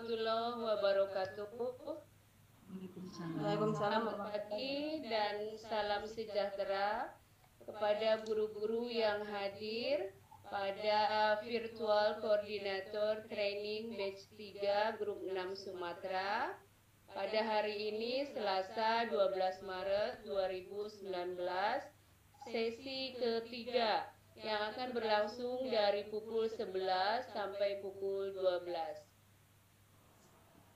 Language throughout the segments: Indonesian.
warahmatullahi wabarakatuh. Waalaikumsalam. Selamat pagi dan salam sejahtera kepada guru-guru yang hadir pada virtual koordinator training batch 3 grup 6 Sumatera pada hari ini Selasa 12 Maret 2019, sesi ketiga yang akan berlangsung dari pukul 11 sampai pukul 12.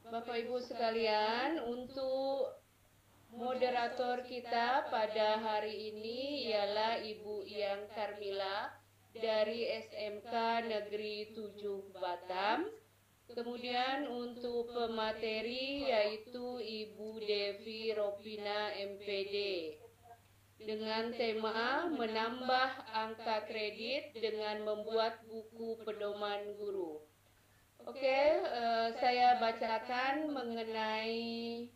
Bapak Ibu sekalian, untuk moderator kita pada hari ini ialah Ibu Yang Karmila dari SMK Negeri 7 Batam. Kemudian untuk pemateri yaitu Ibu Devi Ropina MPD dengan tema menambah angka kredit dengan membuat buku pedoman guru. Oke, saya bacakan mengenai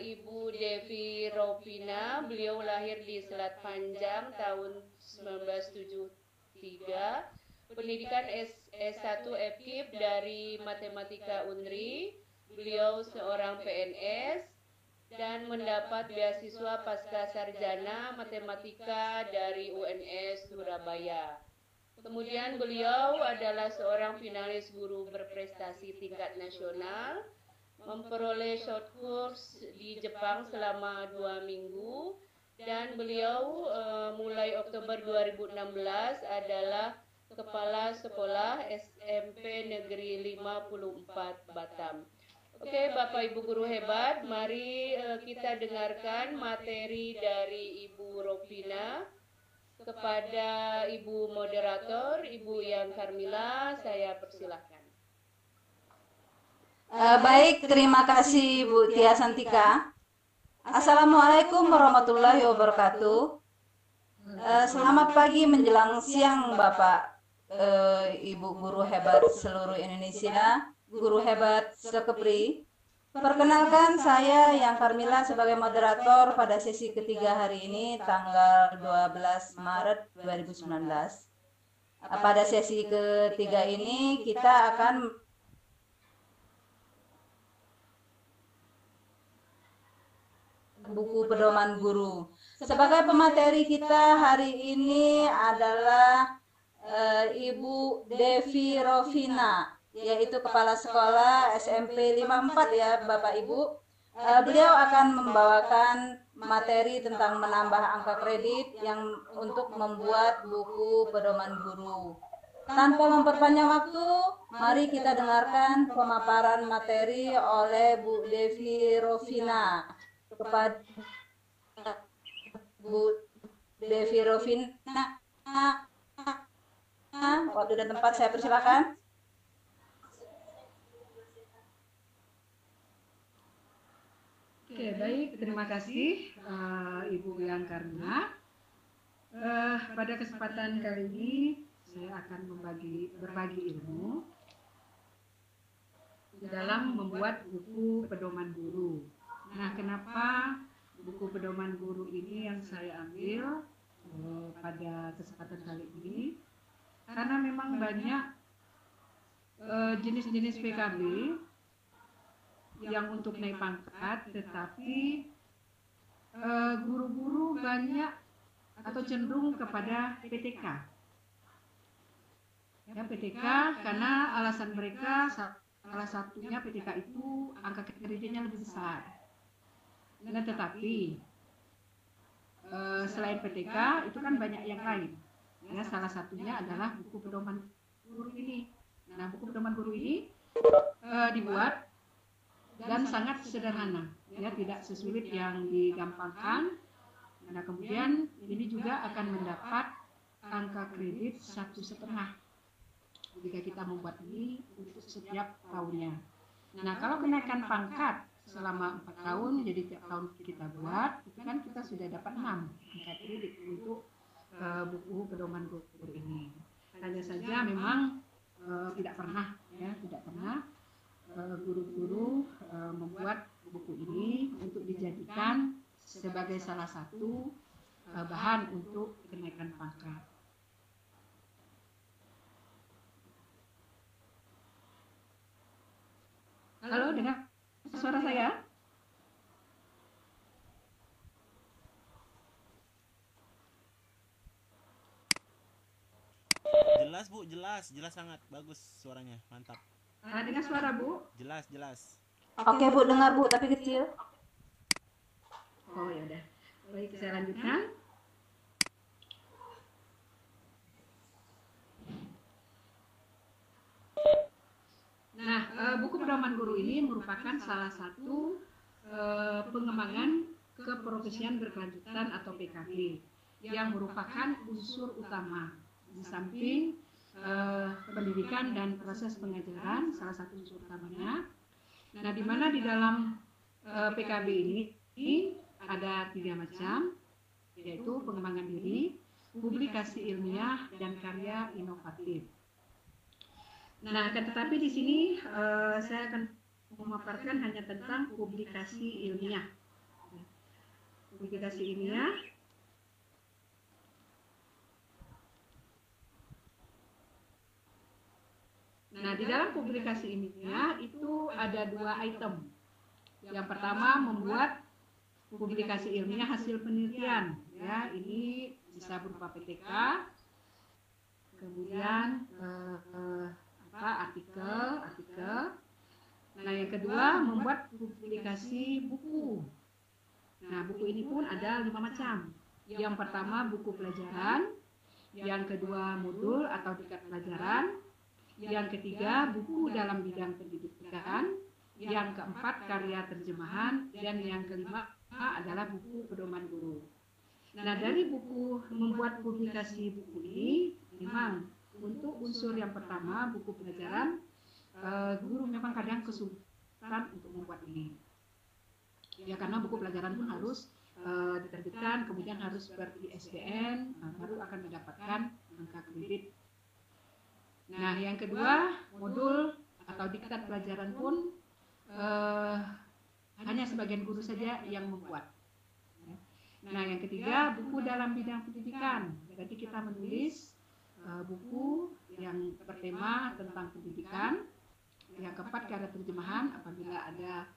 Ibu Devi Ropina. Beliau lahir di Selat Panjang tahun 1973. Pendidikan S1 FKIP dari Matematika Unri. Beliau seorang PNS dan mendapat beasiswa pasca sarjana matematika dari UNS Surabaya. Kemudian beliau adalah seorang finalis guru berprestasi tingkat nasional, memperoleh short course di Jepang selama 2 minggu, dan beliau mulai Oktober 2016 adalah Kepala Sekolah SMP Negeri 54 Batam. Oke, Bapak Ibu guru hebat, mari kita dengarkan materi dari Ibu Ropina. Kepada Ibu Moderator, Ibu Yang Karmila, saya persilahkan. Baik, terima kasih Bu Tia Santika. Assalamualaikum warahmatullahi wabarakatuh. Selamat pagi menjelang siang Bapak, Ibu guru hebat seluruh Indonesia, guru hebat sekepri. Perkenalkan, saya Yang Karmila sebagai moderator pada sesi ketiga hari ini tanggal 12 Maret 2019. Pada sesi ketiga ini kita akan buku pedoman guru. Sebagai pemateri kita hari ini adalah Ibu Devi Ropina, yaitu Kepala Sekolah SMP 54 ya Bapak Ibu. Beliau akan membawakan materi tentang menambah angka kredit yang untuk membuat buku pedoman guru. Tanpa memperpanjang waktu, mari kita dengarkan pemaparan materi oleh Bu Devi Ropina. Kepada Bu Devi Ropina, waktu dan tempat saya persilakan. Oke, baik. Terima kasih Ibu Yang Karmila. Pada kesempatan kali ini saya akan berbagi ilmu dalam membuat buku pedoman guru. Nah, kenapa buku pedoman guru ini yang saya ambil pada kesempatan kali ini? Karena memang banyak jenis-jenis PKB yang untuk naik pangkat, tetapi guru-guru banyak atau cenderung kepada PTK. Ya, PTK karena alasan mereka salah satunya PTK itu angka kreditnya lebih besar. Nah, tetapi selain PTK itu kan banyak yang lain. Ya, salah satunya adalah buku pedoman guru ini. Nah, buku pedoman guru ini dibuat dan sangat sederhana, ya, tidak sesulit yang digampangkan. Nah, kemudian ini juga akan mendapat angka kredit 1,5 jika kita membuat ini untuk setiap tahunnya. Nah, kalau kenaikan pangkat selama 4 tahun, jadi tiap tahun kita buat, itu kan kita sudah dapat 6 angka kredit untuk buku pedoman guru ini. Hanya saja memang tidak pernah guru-guru membuat buku ini untuk dijadikan sebagai salah satu bahan untuk kenaikan pangkat. Halo, dengar suara saya? Jelas Bu, jelas sangat bagus suaranya, mantap. Dengar suara Bu? Jelas. Oke Bu, dengar Bu, tapi kecil. Oh ya udah. Baik, saya lanjutkan. Nah, buku pedoman guru ini merupakan salah satu pengembangan keprofesian berkelanjutan atau PKB yang merupakan unsur utama di samping pendidikan dan proses pengajaran, salah satu unsur utamanya. Nah, di mana di dalam PKB ini ada 3 macam, yaitu pengembangan diri, publikasi ilmiah, dan karya inovatif. Nah, tetapi di sini saya akan memaparkan hanya tentang publikasi ilmiah. Publikasi ilmiah Nah, di dalam publikasi ilmiah itu ada 2 item. Yang pertama, membuat publikasi ilmiah hasil penelitian. Ya, ini bisa berupa PTK, kemudian artikel. Nah, yang kedua, membuat publikasi buku. Nah, buku ini pun ada 5 macam. Yang pertama, buku pelajaran. Yang kedua, modul atau diklat pelajaran. Yang ketiga, buku dalam bidang pendidikan. Yang keempat, karya terjemahan. Dan yang kelima adalah buku pedoman guru. Nah, dari buku membuat publikasi buku ini, memang untuk unsur yang pertama, buku pelajaran, guru memang kadang kesulitan untuk membuat ini. Ya, karena buku pelajaran pun harus diterbitkan, kemudian harus ber-ISBN, baru akan mendapatkan angka kredit. Nah, yang kedua, modul atau diktat pelajaran pun hanya sebagian guru saja yang membuat. Nah, yang ketiga, buku dalam bidang pendidikan. Berarti kita menulis buku yang bertema tentang pendidikan. Yang keempat, karya terjemahan apabila ada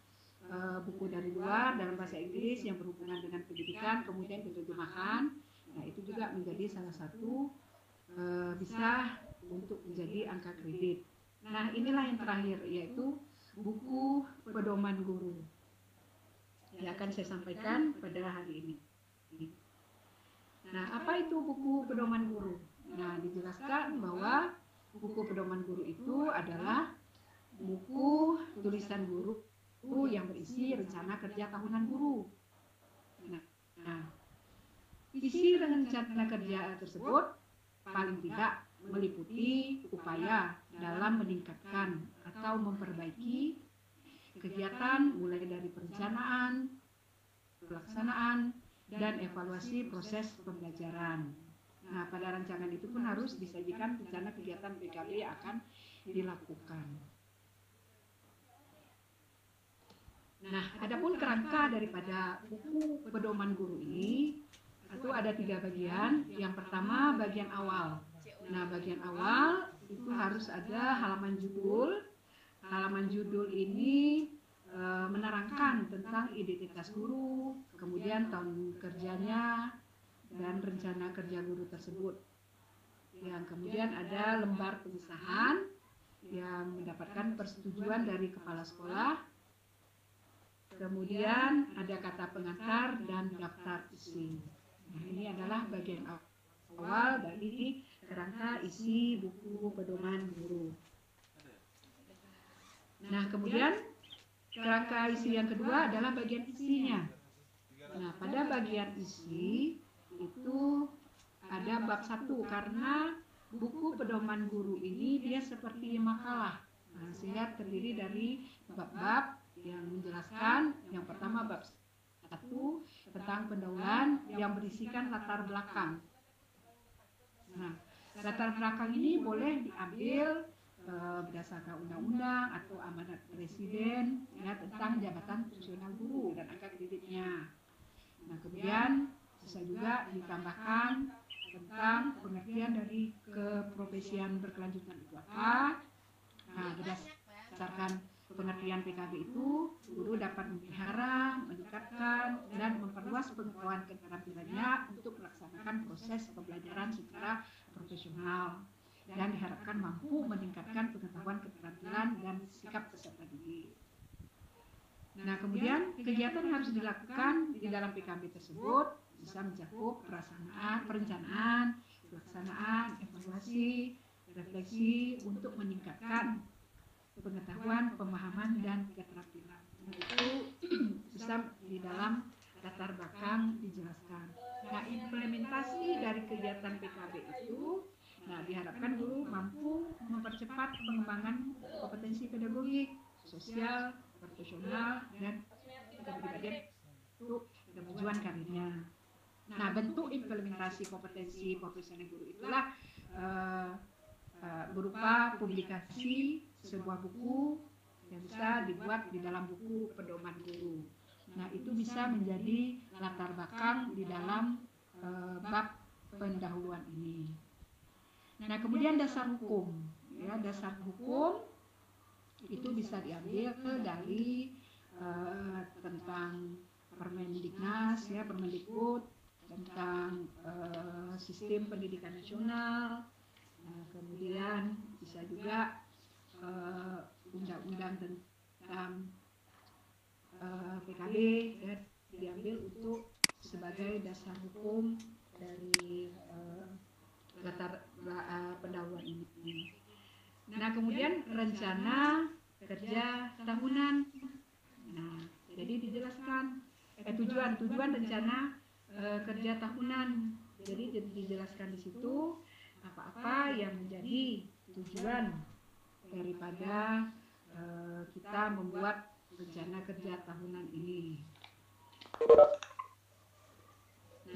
buku dari luar dalam bahasa Inggris yang berhubungan dengan pendidikan, kemudian diterjemahkan. Nah, itu juga menjadi salah satu bisa untuk menjadi angka kredit. Nah, inilah yang terakhir, yaitu buku pedoman guru yang akan saya sampaikan pada hari ini. Nah, apa itu buku pedoman guru? Nah, dijelaskan bahwa buku pedoman guru itu adalah buku tulisan guru yang berisi rencana kerja tahunan guru. Nah, isi rencana kerja tersebut paling tidak meliputi upaya dalam meningkatkan atau memperbaiki kegiatan mulai dari perencanaan, pelaksanaan, dan evaluasi proses pembelajaran. Nah, pada rancangan itu pun harus disajikan rencana kegiatan PKB yang akan dilakukan. Nah, adapun kerangka daripada buku pedoman guru ini itu ada 3 bagian. Yang pertama, bagian awal. Nah, bagian awal itu harus ada halaman judul. Halaman judul ini menerangkan tentang identitas guru, kemudian tahun kerjanya, dan rencana kerja guru tersebut. Yang kemudian ada lembar pengesahan yang mendapatkan persetujuan dari kepala sekolah. Kemudian ada kata pengantar dan daftar isi. Nah, ini adalah bagian awal dari kerangka isi buku pedoman guru. Nah, kemudian kerangka isi yang kedua adalah bagian isinya. Nah, pada bagian isi itu ada bab 1 karena buku pedoman guru ini dia seperti makalah. Nah, sehingga terdiri dari bab-bab yang menjelaskan. Yang pertama bab 1 tentang pendahuluan yang berisikan latar belakang. Nah, latar belakang ini boleh diambil berdasarkan undang-undang atau amanat presiden ya, tentang jabatan fungsional guru dan angka kreditnya. Nah, kemudian bisa juga ditambahkan tentang pengertian dari keprofesian berkelanjutan itu apa. Nah, berdasarkan pengertian PKB itu, guru dapat memelihara, meningkatkan, dan memperluas pengetahuan keterampilannya untuk melaksanakan proses pembelajaran secara profesional dan diharapkan mampu meningkatkan pengetahuan keterampilan dan sikap peserta didik. Nah, kemudian kegiatan yang harus dilakukan di dalam PKB tersebut bisa mencakup perencanaan, pelaksanaan, evaluasi, refleksi untuk meningkatkan pengetahuan, pemahaman, dan keterampilan. Nah, itu bisa di dalam latar belakang dijelaskan. Nah, implementasi dari kegiatan PKB itu, nah, diharapkan guru mampu mempercepat pengembangan kompetensi pedagogik, sosial, profesional, dan kepribadian untuk kemajuan karirnya. Nah, bentuk implementasi kompetensi profesional guru itulah berupa publikasi sebuah buku yang bisa dibuat di dalam buku pedoman guru. Nah, itu bisa menjadi latar belakang di dalam bab pendahuluan ini. Nah, kemudian dasar hukum, ya, dasar hukum itu bisa diambil dari tentang Permendiknas, ya, Permendikbud tentang sistem pendidikan nasional. Nah, kemudian bisa juga undang-undang tentang PKB, ya, diambil untuk sebagai dasar hukum dari latar pendahuluan ini. Nah, kemudian rencana kerja tahunan. Nah, jadi dijelaskan tujuan rencana kerja tahunan. Jadi dijelaskan di situ apa-apa yang menjadi tujuan daripada kita membuat rencana kerja tahunan ini.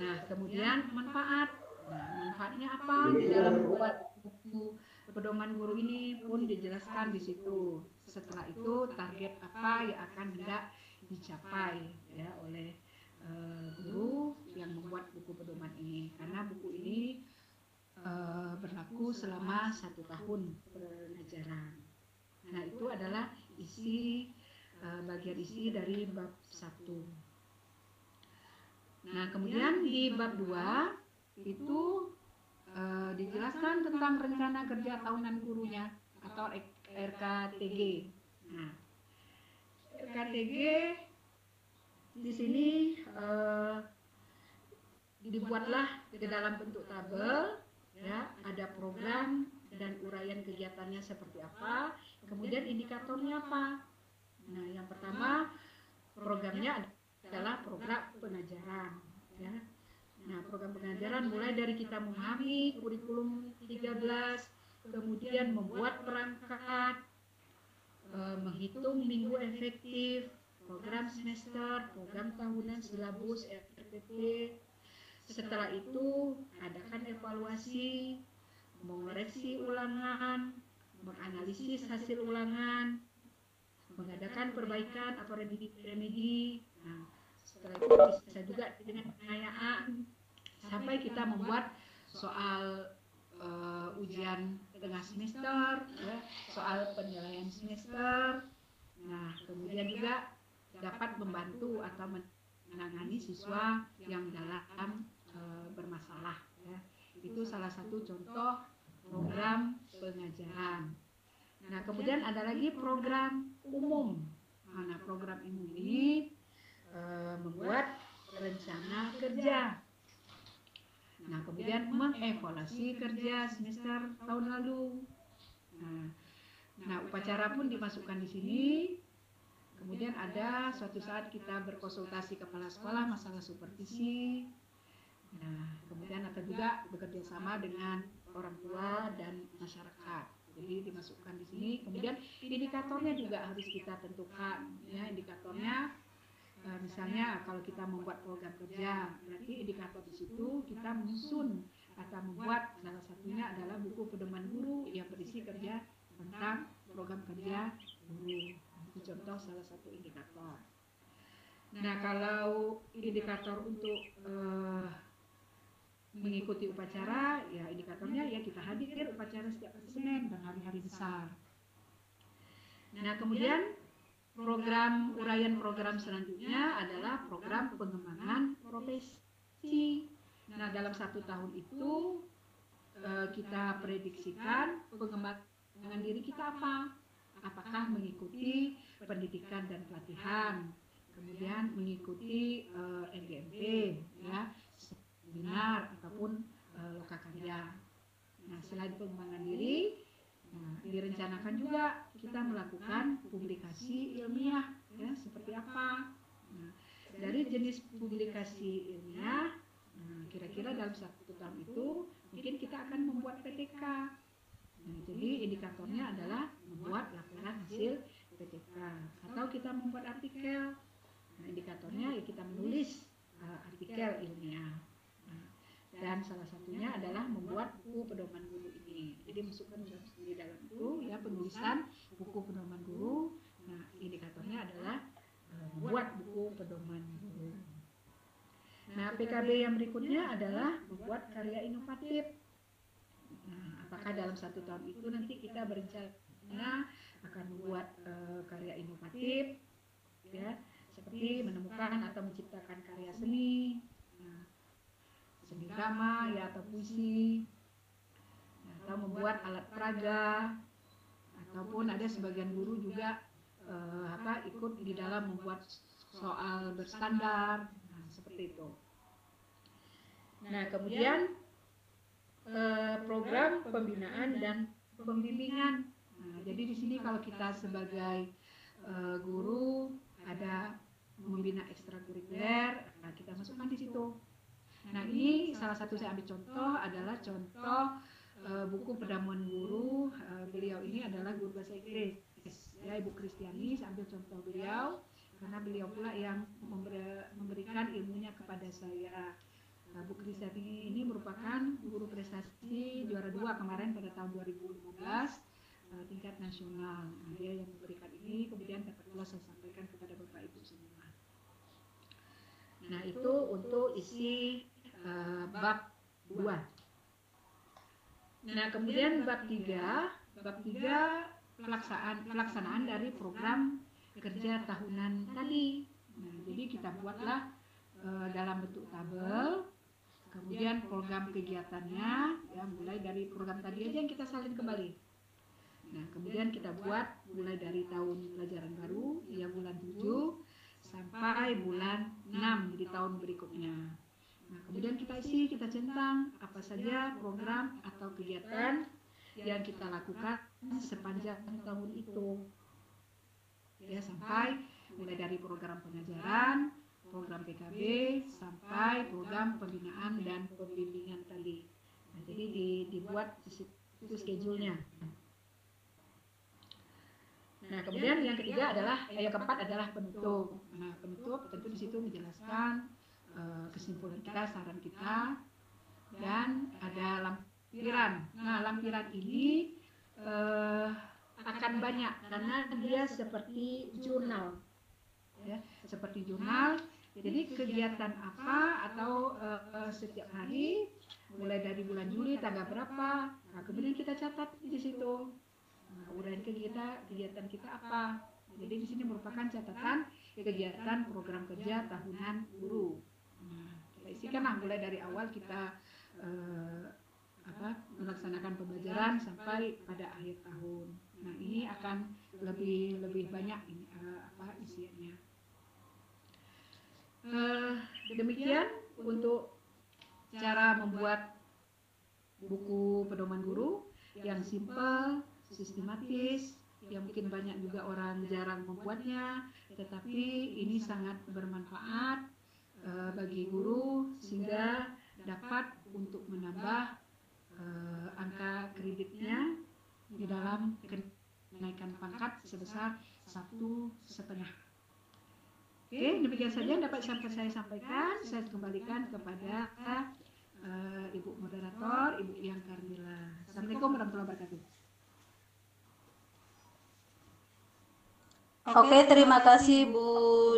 Nah, kemudian manfaat. Nah, manfaatnya apa? Di dalam membuat buku pedoman guru ini pun dijelaskan di situ. Setelah itu target apa yang akan hendak dicapai, ya, oleh guru yang membuat buku pedoman ini. Karena buku ini berlaku selama 1 tahun pengajaran. Nah, itu adalah isi bagian isi dari bab 1. Nah, kemudian di bab 2 itu dijelaskan tentang rencana kerja tahunan gurunya atau RKTG. Nah, RKTG di sini dibuatlah di dalam bentuk tabel, ya, ada program dan uraian kegiatannya seperti apa, kemudian indikatornya apa. Nah, yang pertama programnya adalah program pengajaran, ya. Nah, program pengajaran mulai dari kita memahami kurikulum 13, kemudian membuat perangkat, menghitung minggu efektif, program semester, program tahunan, silabus, RPP. Setelah itu adakan evaluasi, mengoreksi ulangan, menganalisis hasil ulangan, mengadakan perbaikan atau remedi. Nah, setelah itu bisa juga dengan pengayaan sampai kita membuat soal ujian tengah semester, ya, soal penilaian semester. Nah, kemudian juga dapat membantu atau menangani siswa yang dalam bermasalah, ya. Itu salah satu contoh program pengajaran. Nah, kemudian ada lagi program umum. Nah, program umum ini membuat rencana kerja. Nah, kemudian mengevaluasi kerja semester tahun lalu. Nah, upacara pun dimasukkan di sini. Kemudian ada suatu saat kita berkonsultasi kepala sekolah masalah supervisi. Nah, kemudian ada juga bekerja sama dengan orang tua dan masyarakat. Jadi dimasukkan di sini. Kemudian indikatornya juga harus kita tentukan, ya, indikatornya. Misalnya kalau kita membuat program kerja, berarti indikator di situ kita menyusun atau membuat, salah satunya adalah buku pedoman guru yang berisi kerja tentang program kerja guru. Itu contoh salah satu indikator. Nah, kalau indikator untuk mengikuti upacara, ya indikatornya ya kita hadir upacara setiap hari Senin dan hari-hari besar. Nah, kemudian uraian program selanjutnya adalah program pengembangan profesi. Nah, dalam 1 tahun itu kita prediksikan pengembangan diri kita apa? Apakah mengikuti pendidikan dan pelatihan, kemudian mengikuti LGMP, ya, seminar ataupun lokakarya. Nah, selain pengembangan diri, direncanakan juga kita melakukan publikasi ilmiah, ya, seperti apa. Nah, dari jenis publikasi ilmiah, kira-kira dalam 1 tahun itu mungkin kita akan membuat PTK. Nah, jadi indikatornya adalah membuat laporan hasil PTK atau kita membuat artikel. Nah, indikatornya ya kita menulis artikel ilmiah. Dan salah satunya adalah membuat buku pedoman guru ini. Jadi masukkan di dalam itu ya penulisan buku pedoman guru. Nah, indikatornya adalah membuat buku pedoman guru. Nah, PKB yang berikutnya adalah membuat karya inovatif. Nah, apakah dalam 1 tahun itu nanti kita berencana akan membuat karya inovatif, ya, seperti menemukan atau menciptakan karya seni, seni drama, ya, atau puisi, atau membuat alat peraga, ataupun ada sebagian guru juga ikut di dalam membuat soal berstandar, seperti itu. Nah, kemudian program pembinaan dan pembimbingan. Nah, jadi di sini kalau kita sebagai guru ada membina ekstrakurikuler, nah kita masukkan di situ. Nah, ini salah satu saya ambil contoh adalah contoh buku pedoman guru. Beliau ini adalah guru bahasa Inggris, ya, Ibu Kristiani. Saya ambil contoh beliau karena beliau pula yang memberikan ilmunya kepada saya. Bu Kristiani ini merupakan guru prestasi juara 2 kemarin pada tahun 2015 tingkat nasional. Nah, dia yang memberikan ini, kemudian dapat pula saya sampaikan kepada Bapak Ibu semua. Nah, itu untuk isi bab 2. Nah, kemudian bab 3 pelaksanaan dari program kerja tahunan tadi. Nah, jadi kita buatlah dalam bentuk tabel, kemudian program kegiatannya, ya, mulai dari program tadi aja yang kita salin kembali. Nah, kemudian kita buat mulai dari tahun pelajaran baru, ya, bulan 7 sampai bulan 6 di tahun berikutnya. Nah, kemudian kita isi, kita centang apa saja program atau kegiatan yang kita lakukan sepanjang tahun itu, ya, sampai mulai dari program pengajaran, program PKB, sampai program pembinaan dan pembimbingan tadi. Nah, jadi dibuat itu schedule-nya. Nah, kemudian yang ketiga adalah, yang keempat adalah penutup. Nah, penutup tentu di situ menjelaskan kesimpulan kita, saran kita, dan ada lampiran. Nah, lampiran ini akan banyak karena dia seperti jurnal, ya, seperti jurnal. Jadi kegiatan apa atau setiap hari, mulai dari bulan Juli tanggal berapa, nah, kemudian kita catat di situ. Nah, uraian kegiatan kita apa. Jadi di sini merupakan catatan kegiatan program kerja tahunan guru. Nah, kita isikan mulai dari awal kita melaksanakan pembelajaran sampai pada akhir tahun. Nah, ini akan lebih banyak ini isiannya. Demikian untuk cara membuat buku pedoman guru yang simpel, sistematis, yang mungkin banyak juga orang jarang membuatnya, tetapi ini sangat bermanfaat bagi guru sehingga dapat untuk menambah angka kreditnya di dalam kenaikan pangkat sebesar 1,5. Oke, demikian saja yang dapat saya sampaikan. Saya kembalikan kepada Ibu Moderator, Ibu Yang Karmila. Assalamualaikum warahmatullahi wabarakatuh. Oke, terima kasih Bu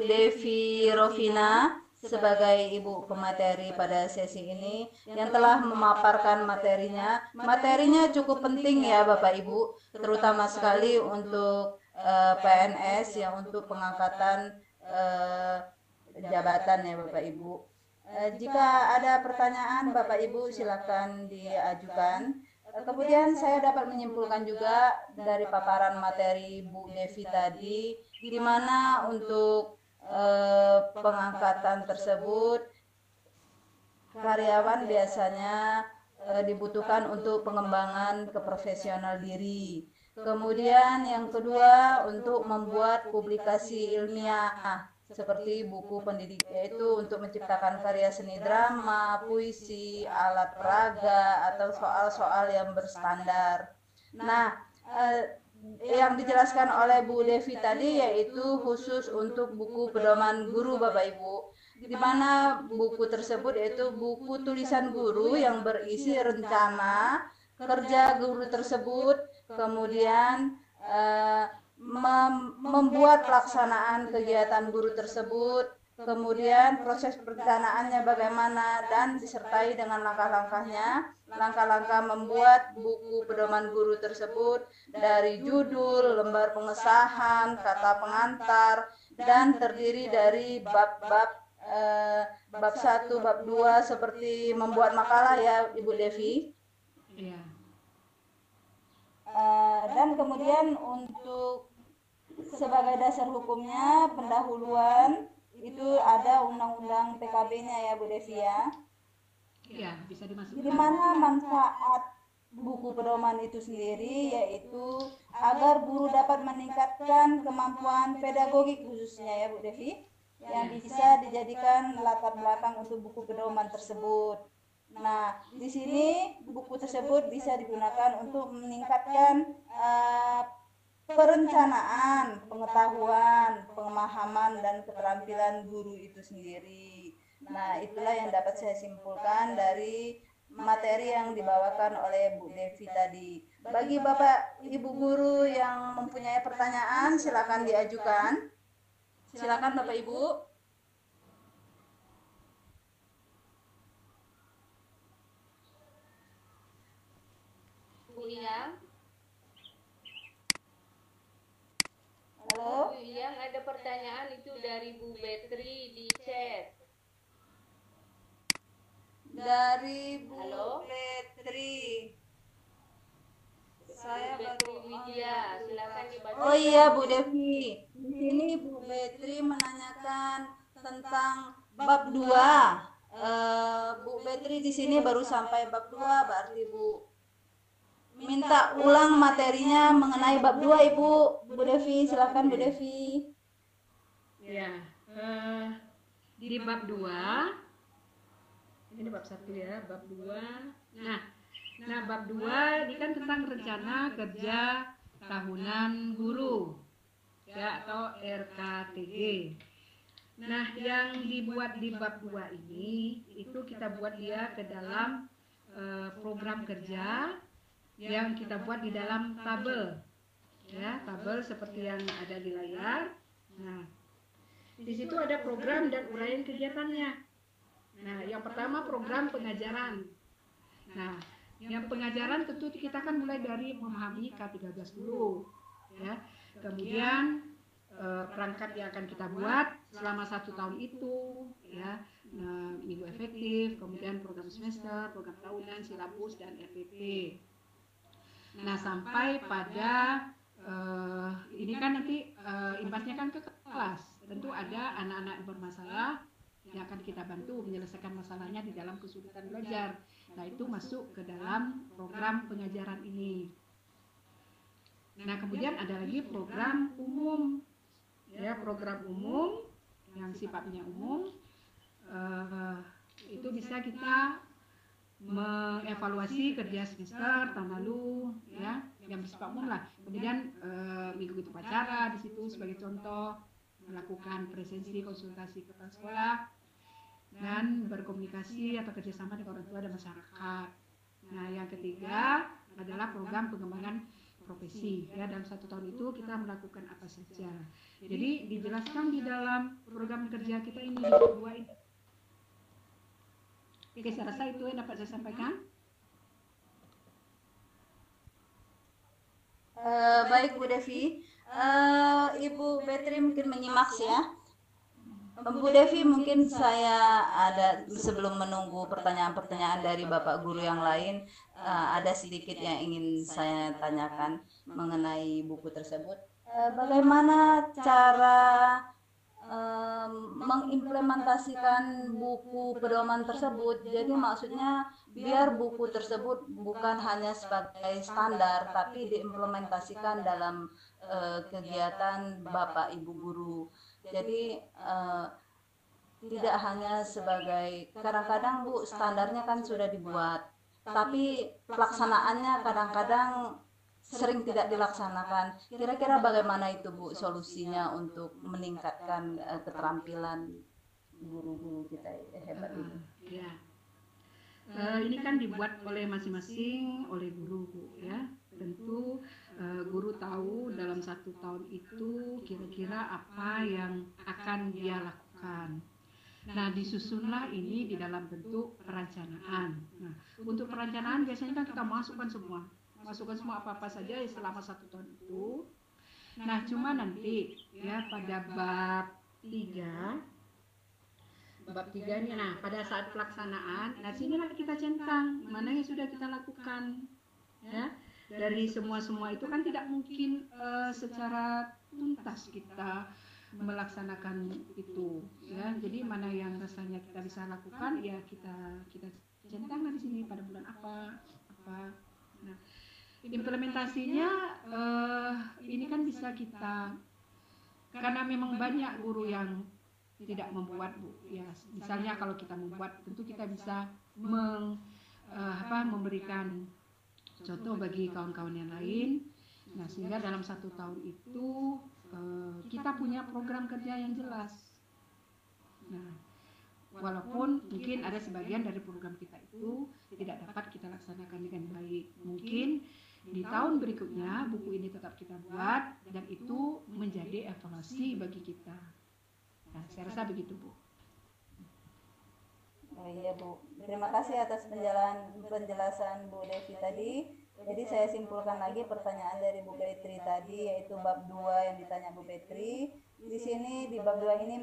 Devi Rovina sebagai Ibu pemateri pada sesi ini yang telah memaparkan materinya. Materinya cukup penting ya Bapak Ibu, terutama sekali untuk PNS yang untuk pengangkatan jabatan ya Bapak Ibu. Jika ada pertanyaan Bapak Ibu silakan diajukan. Kemudian saya dapat menyimpulkan juga dari paparan materi Bu Devi tadi, di mana untuk pengangkatan tersebut karyawan biasanya dibutuhkan untuk pengembangan keprofesional diri. Kemudian yang kedua untuk membuat publikasi ilmiah seperti buku pendidik, yaitu untuk menciptakan karya seni drama, puisi, alat peraga, atau soal-soal yang berstandar. Nah, yang dijelaskan oleh Bu Devi tadi yaitu khusus untuk buku pedoman guru Bapak Ibu, di mana buku tersebut yaitu buku tulisan guru yang berisi rencana kerja guru tersebut, kemudian membuat pelaksanaan kegiatan guru tersebut, kemudian proses perencanaannya bagaimana, dan disertai dengan langkah-langkah membuat buku pedoman guru tersebut dari judul, lembar pengesahan, kata pengantar, dan terdiri dari bab-bab bab 1, bab 2 seperti membuat makalah ya Ibu Devi. Iya. Dan kemudian untuk sebagai dasar hukumnya pendahuluan itu ada undang-undang PKB-nya ya Bu Devi ya. Iya, bisa dimasukkan. Di mana manfaat buku pedoman itu sendiri yaitu agar guru dapat meningkatkan kemampuan pedagogik khususnya ya Bu Devi, yang bisa dijadikan latar belakang untuk buku pedoman tersebut. Nah, di sini buku tersebut bisa digunakan untuk meningkatkan perencanaan, pengetahuan, pemahaman, dan keterampilan guru itu sendiri. Nah, itulah yang dapat saya simpulkan dari materi yang dibawakan oleh Bu Devi tadi. Bagi Bapak Ibu guru yang mempunyai pertanyaan, silakan diajukan. Silakan Bapak Ibu. Bu Iyang. Halo. Bu Iyang, ada pertanyaan itu dari Bu Betri di chat. Dari Bu Halo? Petri. Saya Betri Widya, silakan dibaca. Oh iya Bu Devi. Di sini Bu Betri menanyakan tentang bab 2. Bu Betri di sini baru sampai bab 2, berarti Bu minta ulang materinya mengenai bab 2 Ibu. Bu Devi, silakan Bu Devi. Ya, di bab 2, ini bab 1 ya, bab 2. Nah, bab 2 ini kan tentang rencana kerja tahunan guru ya, atau RKTG. Nah, yang dibuat di bab 2 ini itu kita buat dia ke dalam program kerja yang kita buat di dalam tabel ya, tabel seperti yang ada di layar. Nah, di situ ada program dan uraian kegiatannya. Nah, yang pertama program pengajaran. Nah, yang pengajaran tentu kita kan mulai dari memahami K13 dulu ya. Kemudian perangkat yang akan kita buat selama 1 tahun itu ya, minggu efektif, kemudian program semester, program tahunan, silabus, dan RPP. Nah, sampai pada ini kan nanti imbasnya kan ke kelas. Tentu ada anak-anak yang bermasalah yang akan kita bantu menyelesaikan masalahnya di dalam kesulitan belajar. Nah, itu masuk ke dalam program pengajaran ini. Nah, kemudian ada lagi program umum. Ya, program umum yang sifatnya umum itu bisa kita mengevaluasi kerja semester tahun lalu ya, yang bersifat umum lah. Kemudian mengikuti upacara di situ sebagai contoh, melakukan presensi konsultasi ke kepala sekolah, dan berkomunikasi atau kerjasama dengan orang tua dan masyarakat. Nah, yang ketiga adalah program pengembangan profesi ya, dalam 1 tahun itu kita melakukan apa saja. Jadi dijelaskan di dalam program kerja kita ini di bab 2 ini. Oke, saya rasa itu yang dapat saya sampaikan. Baik Bu Devi, Ibu Betri mungkin menyimak ya. Bu Devi, mungkin saya ada sebelum menunggu pertanyaan-pertanyaan dari Bapak Guru yang lain, ada sedikit yang ingin saya tanyakan mengenai buku tersebut. Bagaimana cara mengimplementasikan buku pedoman tersebut? Jadi maksudnya biar buku tersebut bukan hanya sebagai standar, tapi diimplementasikan dalam kegiatan Bapak Ibu Guru. Jadi tidak hanya sebagai, kadang-kadang Bu, standarnya kan sudah dibuat, tapi pelaksanaannya kadang-kadang sering tidak dilaksanakan. Kira-kira bagaimana itu Bu solusinya untuk meningkatkan keterampilan guru-guru kita hebat ini? Ya. Ini kan dibuat oleh masing-masing oleh guru Bu, ya. Tentu guru tahu dalam 1 tahun itu kira-kira apa yang akan dia lakukan. Nah, disusunlah ini di dalam bentuk perencanaan. Nah, untuk perencanaan biasanya kan kita masukkan semua apa-apa saja selama 1 tahun itu. Nah, cuma nanti ya pada bab 3 ini, nah pada saat pelaksanaan, nah sinilah kita centang mana yang sudah kita lakukan, ya. Dari semua itu kan tidak mungkin secara tuntas kita melaksanakan itu, ya. Jadi mana yang rasanya kita bisa lakukan, ya kita centang di sini pada bulan apa. Nah, implementasinya ini kan bisa kita, karena memang banyak guru yang tidak membuat Bu, ya. Misalnya kalau kita membuat, tentu kita bisa memberikan contoh bagi kawan-kawan yang lain. Nah, sehingga dalam 1 tahun itu kita punya program kerja yang jelas. Nah, walaupun mungkin ada sebagian dari program kita itu tidak dapat kita laksanakan dengan baik, mungkin di tahun berikutnya buku ini tetap kita buat dan itu menjadi evaluasi bagi kita. Nah, saya rasa begitu Bu. Oh iya Bu, terima kasih atas penjelasan Bu Devi tadi. Jadi saya simpulkan lagi pertanyaan dari Bu Betri tadi, yaitu bab 2 yang ditanya Bu Betri. Di sini di bab 2 ini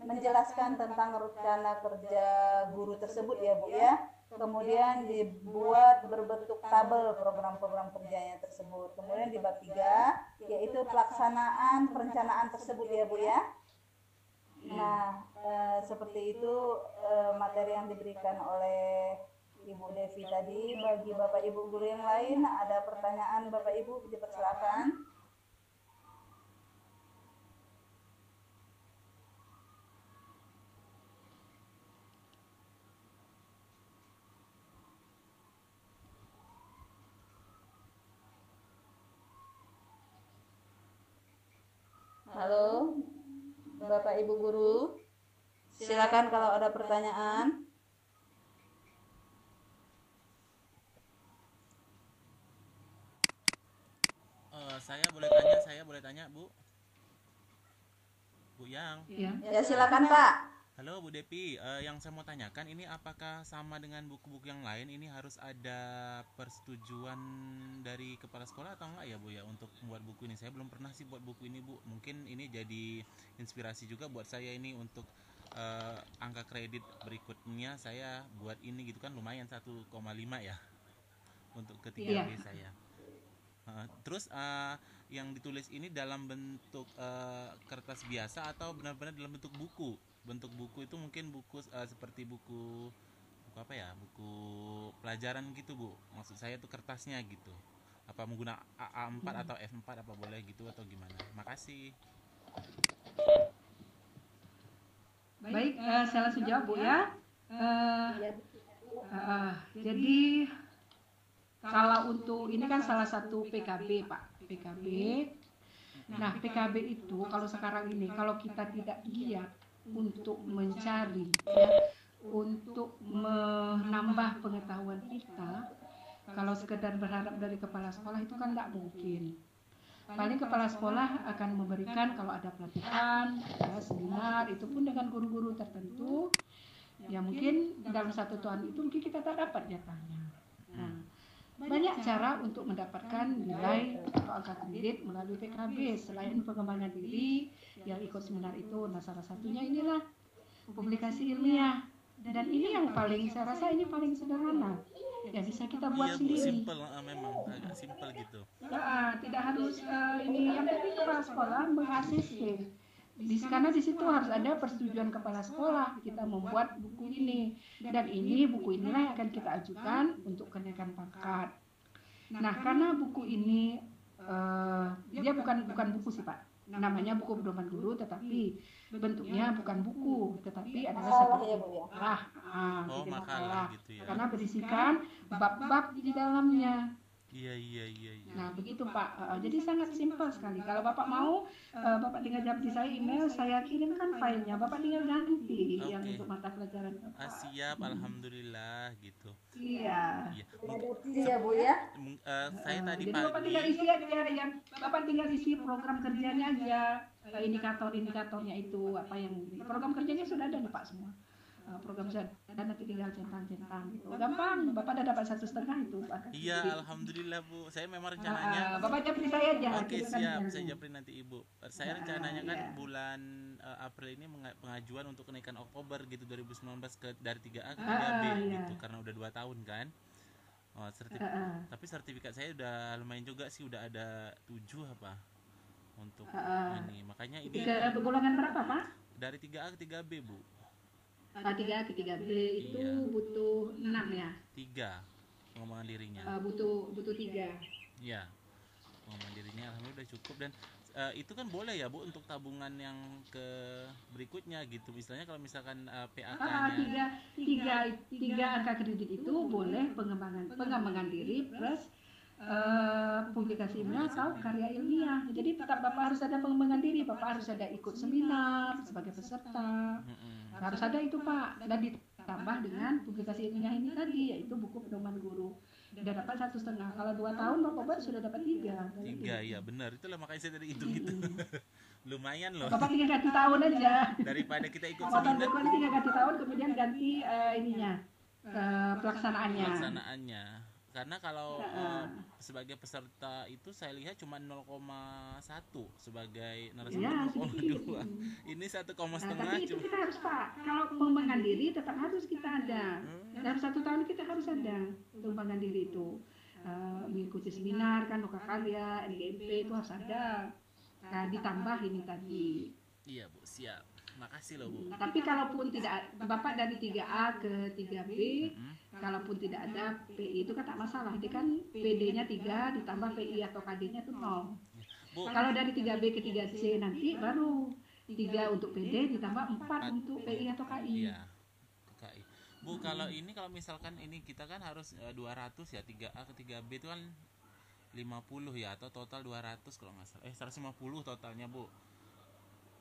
menjelaskan tentang rencana kerja guru tersebut ya Bu ya. Kemudian dibuat berbentuk tabel program-program kerjanya tersebut. Kemudian di bab 3 yaitu pelaksanaan perencanaan tersebut ya Bu ya. Nah, seperti itu materi yang diberikan oleh Ibu Devi tadi. Bagi Bapak Ibu guru yang lain, ada pertanyaan Bapak Ibu, dipersilakan. Halo, Bapak Ibu guru, silakan kalau ada pertanyaan. Saya boleh tanya Bu Yang. Ya silakan Pak. Halo Bu Devi, yang saya mau tanyakan ini apakah sama dengan buku-buku yang lain, ini harus ada persetujuan dari kepala sekolah atau enggak ya Bu ya untuk membuat buku ini? Saya belum pernah sih buat buku ini Bu, mungkin ini jadi inspirasi juga buat saya ini untuk angka kredit berikutnya saya buat ini gitu kan, lumayan 1,5 ya untuk ketiga B saya. Terus yang ditulis ini dalam bentuk kertas biasa atau benar-benar dalam bentuk buku? Bentuk buku itu mungkin buku seperti buku apa ya, buku pelajaran gitu Bu, maksud saya tuh kertasnya gitu. Apa menggunakan A4 atau F4 apa boleh gitu atau gimana? Makasih. Baik, saya langsung jawab Bu ya. Jadi kalau untuk ini kan salah satu PKB Pak, PKB. Nah, PKB itu kalau sekarang ini kalau kita tidak giat untuk mencari ya, untuk menambah pengetahuan kita, kalau sekedar berharap dari kepala sekolah itu kan tidak mungkin. Paling kepala sekolah akan memberikan kalau ada pelatihan, ya, seminar, itu pun dengan guru-guru tertentu, ya mungkin dalam 1 tahun itu mungkin kita tak dapat jatahnya. Nah, banyak cara untuk mendapatkan nilai atau angka kredit melalui PKB selain pengembangan diri yang ikut seminar itu. Nah, salah satunya inilah publikasi ilmiah. Dan ini yang paling, saya rasa ini paling sederhana yang bisa kita buat Iya Bu, sendiri. simple, memang agak simple gitu. Tidak harus ini, yang penting kepala sekolah meng-ACC. Karena di situ harus ada persetujuan kepala sekolah kita membuat buku ini, dan ini buku inilah yang akan kita ajukan untuk kenaikan pangkat. Nah, karena buku ini dia bukan buku sih Pak, namanya buku pedoman guru, tetapi bentuknya bukan buku, tetapi adalah seperti makalah. Oh, Jadi makalah gitu ya. karena berisikan bab-bab di dalamnya. Iya. Nah, begitu Pak. Jadi sangat simpel sekali. Kalau Bapak mau, Bapak tinggal jawab di saya email, saya kirimkan filenya. Bapak tinggal ganti yang Oke. untuk mata pelajaran Bapak. Siap, alhamdulillah gitu. Iya. Iya. Iya Bu ya. Saya tadi Jadi Bapak pagi. tinggal isi aja yang Bapak tinggal isi program kerjanya aja, indikator-indikatornya itu apa yang program kerjanya sudah ada nih Pak semua. Program sudah ada, nanti tinggal centang-centang gitu. Gampang, Bapak udah dapat 1,5 itu Pak. Iya, alhamdulillah Bu. Saya memang rencananya. Bapak japri saya aja. Oke, gitu kan. siap. Saya japri nanti Ibu. Saya rencananya kan bulan April ini pengajuan untuk kenaikan Oktober gitu 2019 dari 3A ke 3B gitu, karena udah 2 tahun kan. Oh, tapi sertifikat saya udah lumayan juga sih, udah ada 7 apa untuk ini. Makanya ini Golongan berapa Pak? dari 3A ke 3B Bu. 3A ke 3B itu Iya. butuh 6 ya. 3 pengembangan dirinya. Butuh 3. Iya. Pengembangan dirinya alhamdulillah udah cukup, dan itu kan boleh ya Bu untuk tabungan yang ke berikutnya gitu. Misalnya kalau misalkan PAK-nya Tiga angka kredit itu boleh pengembangan diri plus publikasi ilmiah atau karya ilmiah. Jadi tetap Bapak harus ada pengembangan diri, Bapak harus ada ikut seminar sebagai peserta. Harus ada itu Pak, dan ditambah dengan publikasi ilmiah ini tadi, yaitu buku pedoman guru. Udah dapat 1,5. Kalau 2 tahun Bapak sudah dapat 3. 3, ya benar. Itulah makanya saya tadi hitung gitu. Lumayan loh. Bapak tinggal ganti tahun aja. Daripada kita ikut Tahun seminar depan tinggal ganti tahun, kemudian ganti ininya pelaksanaannya. Karena kalau sebagai peserta itu saya lihat cuma 0,1, sebagai narasumber 0,2. Ini 1,5 Tapi itu cuma. kita harus Pak, kalau pengembangan diri tetap harus kita ada. Dalam 1 tahun kita harus ada pengembangan diri itu. Mengikuti seminar kan, Loka Karya, NGMP itu harus ada. Nah, ditambah ini tadi. Iya Bu, siap. Makasih loh Bu. Tapi kalaupun tidak, Bapak dari 3A ke 3B, kalaupun tidak ada PI itu kan tak masalah. Ini kan PD-nya 3 ditambah PI atau KD-nya itu 0. Bu, Kalau dari 3B ke 3C nanti baru 3 untuk PD ditambah 4 untuk PI atau KI. iya. KI. Bu, kalau misalkan ini kita kan harus 200 ya, 3A ke 3B itu kan 50 ya, atau total 200 kalau nggak salah. 150 totalnya Bu.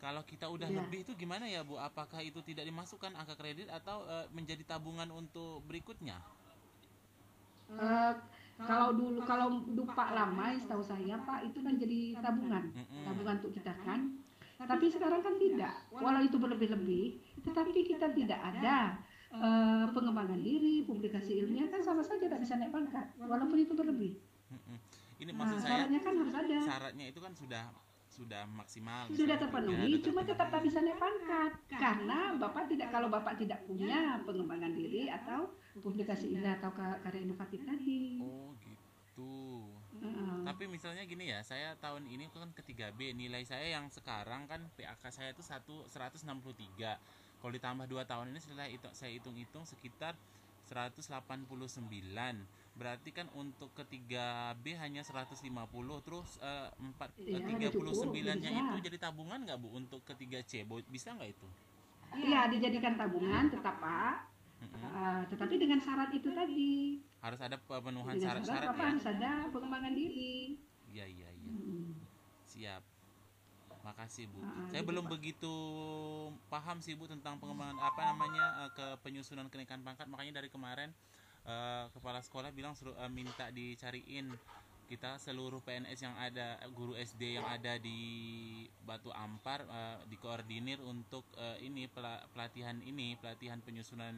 Kalau kita udah lebih itu gimana ya Bu? Apakah itu tidak dimasukkan angka kredit atau menjadi tabungan untuk berikutnya? Kalau dulu Pak lama, setahu saya Pak itu kan jadi tabungan untuk kita kan. Tapi sekarang kan tidak. Walau itu berlebih-lebih, tetapi kita tidak ada pengembangan diri, publikasi ilmiah kan sama saja tidak bisa naik pangkat, walaupun itu berlebih. Ini maksud saya. Syaratnya kan harus ada. Syaratnya itu kan sudah maksimal. Sudah terpenuhi, cuma tetap tak bisa naik pangkat karena kalau Bapak tidak punya pengembangan diri atau publikasi ilmiah atau karya inovatif tadi. Oh gitu. Tapi misalnya gini ya, saya tahun ini kan ke 3B, nilai saya yang sekarang kan PAK saya itu 163. Kalau ditambah 2 tahun ini setelah saya hitung-hitung sekitar 189. Berarti kan untuk ketiga B hanya 150, terus 39-nya itu jadi tabungan nggak Bu untuk ketiga C? Bisa nggak itu? Iya, dijadikan tabungan tetap Pak. Tetapi dengan syarat itu tadi. Harus ada pemenuhan Dengan syarat-syarat ya. Harus ada pengembangan diri. Iya. Siap. Makasih Bu. Saya belum begitu paham sih Bu tentang pengembangan ke penyusunan kenaikan pangkat, makanya dari kemarin kepala sekolah bilang minta dicariin kita seluruh PNS yang ada, guru SD yang ada di Batu Ampar, dikoordinir untuk pelatihan penyusunan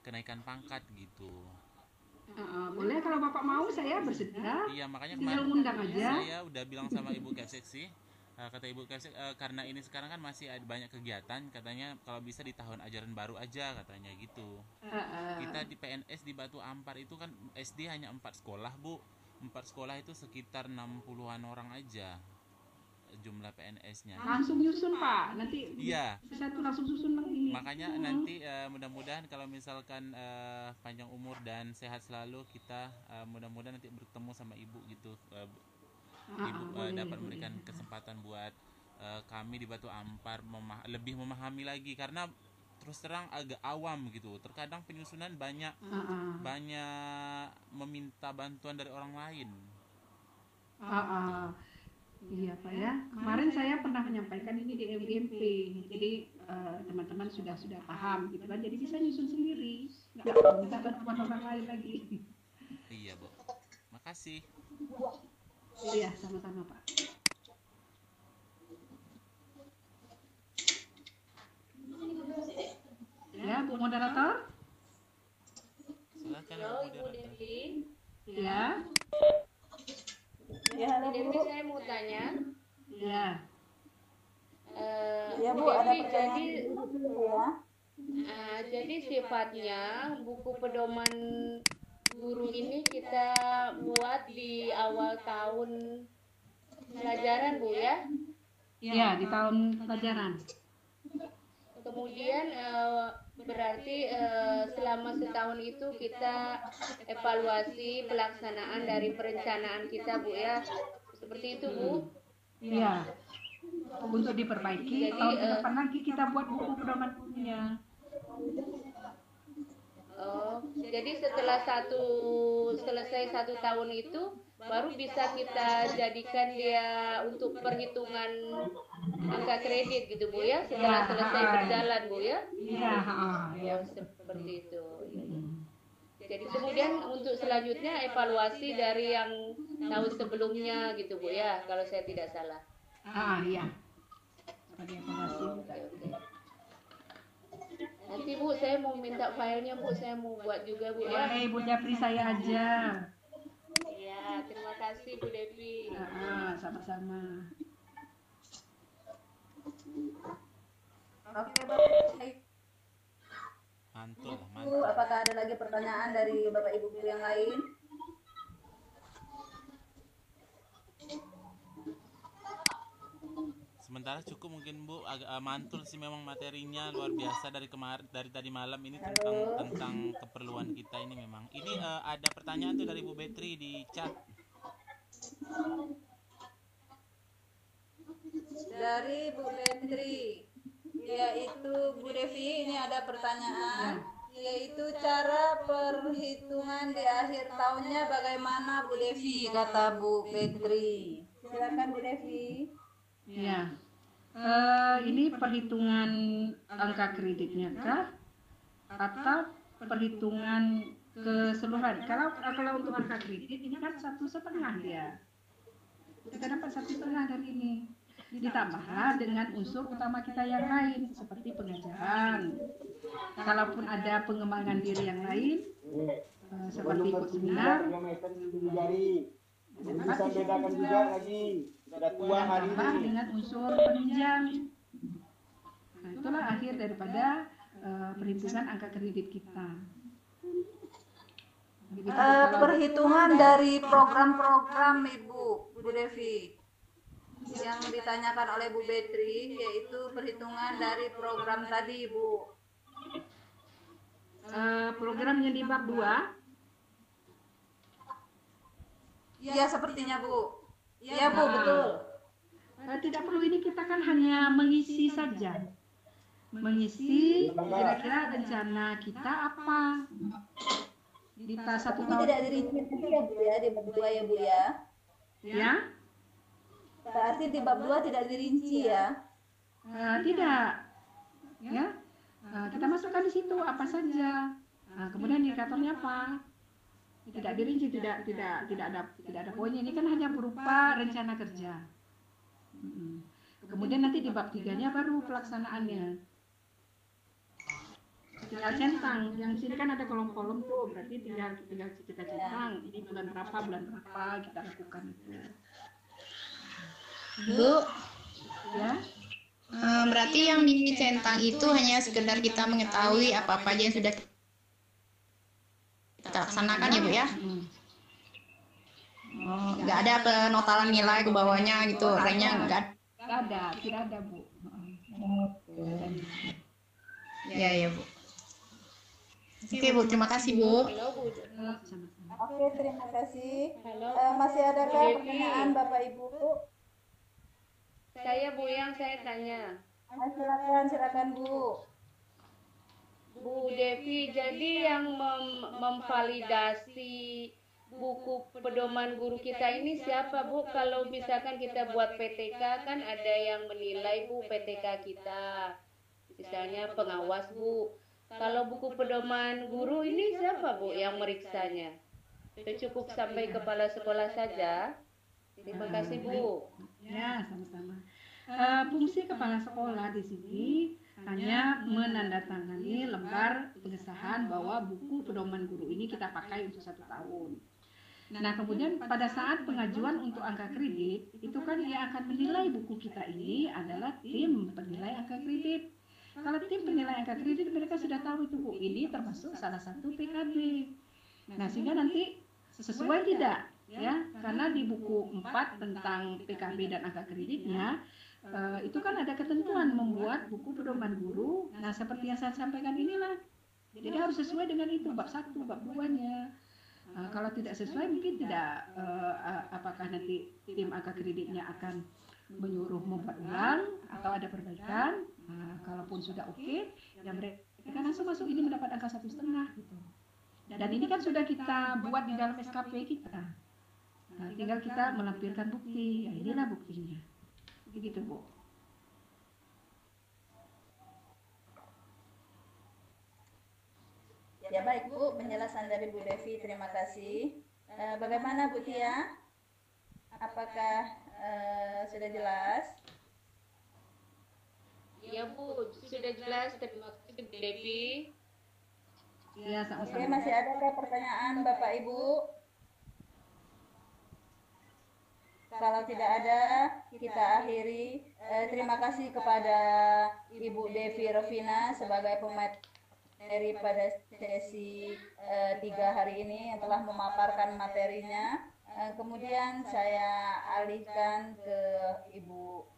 kenaikan pangkat gitu. Boleh kalau Bapak mau, saya bersedia. Iya, makanya Tinggal kemarin undang aja. saya udah bilang sama Ibu Kepsek sih. Kata Ibu Kepsek karena ini sekarang kan masih ada banyak kegiatan, katanya kalau bisa di tahun ajaran baru aja katanya gitu. Kita di PNS di Batu Ampar itu kan SD hanya 4 sekolah, Bu. 4 sekolah itu sekitar 60-an orang aja jumlah PNS-nya. Langsung nyusun Pak, nanti Iya. satu langsung susun ini. Makanya nanti mudah-mudahan kalau misalkan panjang umur dan sehat selalu, kita mudah-mudahan nanti bertemu sama Ibu gitu. Ibu dapat memberikan kesempatan buat kami di Batu Ampar lebih memahami lagi, karena terus terang agak awam gitu. Terkadang penyusunan banyak meminta bantuan dari orang lain. Iya Pak ya. Kemarin saya pernah menyampaikan ini di MGMP. Jadi teman-teman sudah paham gitu kan. Jadi bisa nyusun sendiri. Nggak perlu minta bantuan orang lain lagi. Iya, Bu. Makasih. Iya, sama-sama Pak. Ya, Bu Moderator. Silakan, Halo Bu Ibu Moderator. Devi. Ya. Ya, halo Devi, Bu. saya mau tanya. Ya. Ya Bu, ada pertanyaan dulu ya. Jadi sifatnya buku pedoman guru ini kita buat di awal tahun pelajaran, Bu ya. Ya, di tahun pelajaran. Kemudian berarti selama setahun itu kita evaluasi pelaksanaan dari perencanaan kita, Bu ya. Seperti itu, Bu. Iya. Untuk diperbaiki, Jadi, tahun ke depan lagi kita buat buku pedoman gurunya. Oh, jadi setelah selesai satu tahun itu baru bisa kita jadikan dia untuk perhitungan angka kredit gitu, Bu ya, setelah selesai berjalan, Bu ya. Iya, Yang seperti itu. Jadi kemudian untuk selanjutnya evaluasi dari yang tahun sebelumnya gitu, Bu ya, kalau saya tidak salah. iya. Sebagai evaluasi. Oke. Nanti Bu, saya mau minta filenya, Bu, saya mau buat juga, Bu ya. Boleh Ibu Japri, saya aja. Ya, terima kasih Bu Devi. Sama-sama. Oke Bapak. Mantul, Bu, mantul. apakah ada lagi pertanyaan dari Bapak Ibu guru yang lain? Sementara cukup mungkin Bu, agak mantul sih memang materinya luar biasa dari tadi malam ini tentang keperluan kita ini memang. Ini ada pertanyaan tuh dari Bu Betri di chat. Dari Bu Petri, yaitu Bu Devi, ini ada pertanyaan, yaitu cara perhitungan di akhir tahunnya bagaimana Bu Devi, kata Bu Petri. Silakan Bu Devi. Ya. Ini perhitungan angka kreditnya kah? Atau perhitungan keseluruhan? Kalau untuk angka kredit ini kan 1,5 dia. Kita dapat 1,5 dari ini. Ditambah dengan unsur utama kita yang lain seperti pengajaran. Kalaupun ada pengembangan diri yang lain seperti ikut seminar, bisa bedakan juga lagi. Sudah tua hari ditambah ini. dengan unsur penunjang. Nah, itulah akhir daripada perhitungan angka kredit kita. Begitu, kalau Perhitungan dari program-program Ibu Bu Devi yang ditanyakan oleh Bu Betri, yaitu perhitungan dari program tadi Bu. program yang di bab 2, Iya sepertinya Bu. Iya Bu, betul. tidak perlu, ini kita kan hanya mengisi saja. Mengisi kira-kira rencana kita apa di tas 1 Tapi tahun. tidak dirinci nanti ya Bu ya, di bab 2 ya Bu ya. Ya, Berarti di bab 2 tidak dirinci ya. tidak. Ya, kita masukkan di situ apa saja. Kemudian indikatornya apa? Tidak dirinci, tidak ada poinnya. Ini kan hanya berupa rencana kerja. Kemudian nanti di bab 3-nya baru pelaksanaannya. tinggal centang. Yang sini kan ada kolom-kolom tuh, berarti tinggal kita centang. Ini bulan berapa kita lakukan itu. Bu, Ya. berarti yang dicentang itu hanya sekedar kita mengetahui apa-apa aja yang sudah kita laksanakan ya Bu ya? Oh, nggak ada penotalan nilai ke bawahnya gitu, ranknya nggak ada. Tidak ada Bu. Ya ya Bu. Oke Bu, terima kasih Bu. Halo Bu. Sama-sama. Oke, terima kasih. Halo. Masih adakah Devi. pertanyaan Bapak Ibu? Saya Bu yang saya tanya. Silakan Bu. Bu Devi, jadi yang memvalidasi buku pedoman guru kita ini siapa Bu? Kalau misalkan kita buat PTK kan ada yang menilai Bu PTK kita. Misalnya pengawas Bu. Kalau buku pedoman guru ini siapa Bu yang meriksanya? Itu cukup sampai kepala sekolah saja. Terima kasih Bu. Ya, sama-sama. Fungsi kepala sekolah di sini hanya menandatangani lembar pengesahan bahwa buku pedoman guru ini kita pakai untuk 1 tahun. Nah, kemudian pada saat pengajuan untuk angka kredit, itu kan yang akan menilai buku kita ini adalah tim penilai angka kredit. Kalau tim penilai angka kredit, mereka sudah tahu itu Bu, ini termasuk salah satu PKB. Nah, sehingga nanti sesuai tidak, ya? Karena di buku 4 tentang PKB dan angka kreditnya, itu kan ada ketentuan membuat buku pedoman guru. Nah, seperti yang saya sampaikan inilah. Jadi harus sesuai dengan itu, bab 1, bab 2-nya. Kalau tidak sesuai mungkin tidak, apakah nanti tim angka kreditnya akan menyuruh membuat ulang atau ada perbaikan. Kalaupun sudah oke, ya mereka langsung masuk ini mendapat angka 1,5 gitu. Dan ini kan sudah kita buat di dalam SKP kita. Nah, tinggal kita melampirkan bukti. Ya, inilah buktinya. Begitu Bu. Ya baik Bu, penjelasan dari Bu Devi, terima kasih. Bagaimana Bu Tia? Apakah sudah jelas? Ya Bu, sudah jelas. Terima kasih Bu Devi. Ya, Oke, sama-sama. masih adakah pertanyaan Bapak Ibu? Kalau tidak ada, kita akhiri. Terima kasih kepada Ibu Devi Rovina sebagai pemateri pada sesi 3 hari ini yang telah memaparkan materinya. Kemudian saya alihkan ke Ibu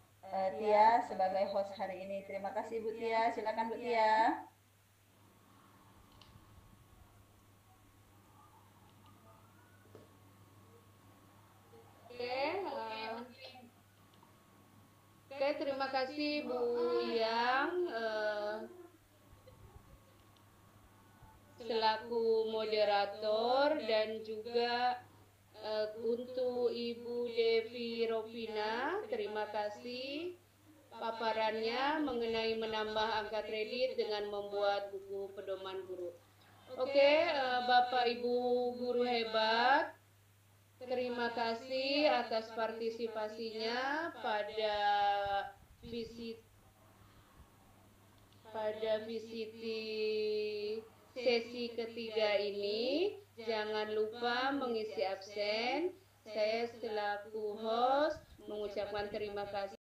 Tia sebagai host hari ini. Terima kasih Bu Tia. Silakan Bu Tia. Oke, terima kasih Bu Yang selaku moderator dan juga untuk Ibu Devi Rovina, terima kasih paparannya mengenai menambah angka kredit dengan membuat buku pedoman guru. Oke, Bapak Ibu guru hebat, terima kasih atas partisipasinya pada visiti sesi ketiga ini. Jangan lupa mengisi absen. Saya selaku host mengucapkan terima kasih.